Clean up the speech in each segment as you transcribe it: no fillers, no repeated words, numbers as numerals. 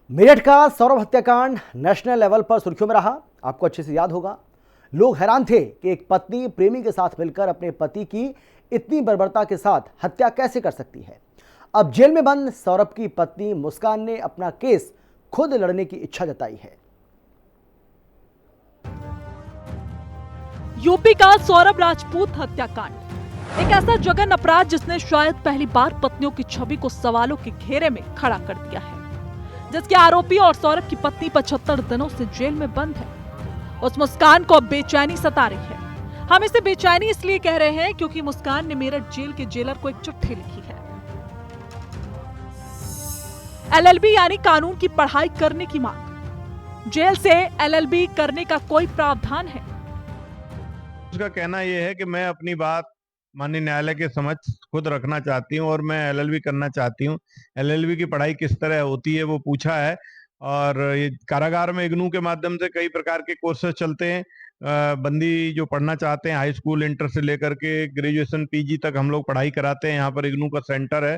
मेरठ का सौरभ हत्याकांड national level पर सुर्खियों में रहा। आपको अच्छे से याद होगा, लोग हैरान थे कि एक पत्नी प्रेमी के साथ मिलकर अपने पति की इतनी बर्बरता के साथ हत्या कैसे कर सकती है। अब जेल में बंद सौरभ की पत्नी मुस्कान ने अपना केस खुद लड़ने की इच्छा जताई है। यूपी का सौरभ राजपूत हत्याकांड एक ऐसा जघन्य अपराध जिसने शायद पहली बार पत्नियों की छवि को सवालों के घेरे में खड़ा कर दिया है, जिसके आरोपी और सौरभ की पत्नी 75 दिनों से जेल में बंद है। उस मुस्कान को अब बेचैनी सता रही है। हम इसे बेचैनी इसलिए कह रहे हैं क्योंकि मुस्कान ने मेरठ जेल के जेलर को एक चिट्ठी लिखी है। एलएलबी यानी कानून की पढ़ाई करने की मांग। जेल से एलएलबी करने का कोई प्रावधान है? उसका कहना यह है कि मैं अपनी बात माननीय न्यायालय के समक्ष खुद रखना चाहती हूँ और मैं एलएलबी करना चाहती हूँ। एलएलबी की पढ़ाई किस तरह होती है वो पूछा है। और ये कारागार में इग्नू के माध्यम से कई प्रकार के कोर्सेज चलते हैं। बंदी जो पढ़ना चाहते हैं हाई स्कूल इंटर से लेकर के ग्रेजुएशन पीजी तक हम लोग पढ़ाई कराते हैं। यहाँ पर इग्नू का सेंटर है।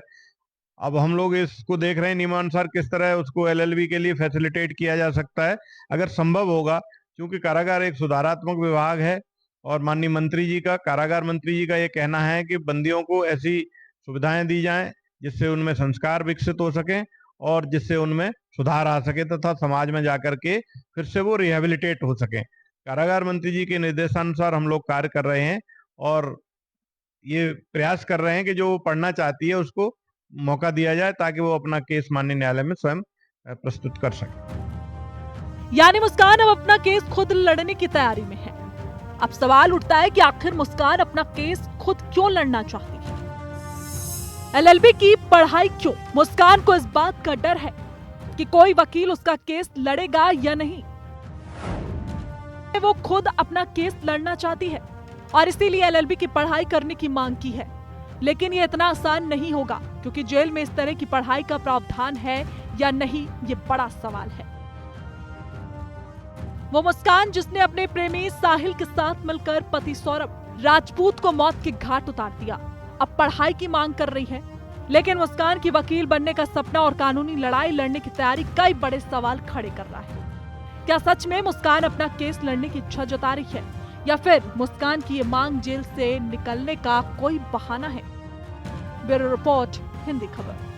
अब हम लोग इसको देख रहे हैं नियमानुसार किस तरह उसको एलएलबी के लिए फैसिलिटेट किया जा सकता है अगर संभव होगा, क्योंकि कारागार एक सुधारात्मक विभाग है और माननीय मंत्री जी का, कारागार मंत्री जी का ये कहना है कि बंदियों को ऐसी सुविधाएं दी जाएं जिससे उनमें संस्कार विकसित हो सके और जिससे उनमें सुधार आ सके तथा समाज में जाकर के फिर से वो रिहेबिलिटेट हो सके। कारागार मंत्री जी के निर्देशानुसार हम लोग कार्य कर रहे हैं और ये प्रयास कर रहे हैं कि जो वो पढ़ना चाहती है उसको मौका दिया जाए ताकि वो अपना केस माननीय न्यायालय में स्वयं प्रस्तुत कर सके। यानी मुस्कान अब अपना केस खुद लड़ने की तैयारी में है। अब सवाल उठता है कि आखिर मुस्कान अपना केस खुद क्यों लड़ना चाहती है? एलएलबी की पढ़ाई क्यों? मुस्कान को इस बात का डर है कि कोई वकील उसका केस लड़ेगा या नहीं। वो खुद अपना केस लड़ना चाहती है और इसीलिए एलएलबी की पढ़ाई करने की मांग की है। लेकिन ये इतना आसान नहीं होगा, क्योंकि जेल में इस तरह की पढ़ाई का प्रावधान है या नहीं, ये बड़ा सवाल है। वो मुस्कान जिसने अपने प्रेमी साहिल के साथ मिलकर पति सौरभ राजपूत को मौत के घाट उतार दिया, अब पढ़ाई की मांग कर रही है। लेकिन मुस्कान की वकील बनने का सपना और कानूनी लड़ाई लड़ने की तैयारी कई बड़े सवाल खड़े कर रहा है। क्या सच में मुस्कान अपना केस लड़ने की इच्छा जता रही है या फिर मुस्कान की ये मांग जेल से निकलने का कोई बहाना है? ब्यूरो रिपोर्ट, हिंदी खबर।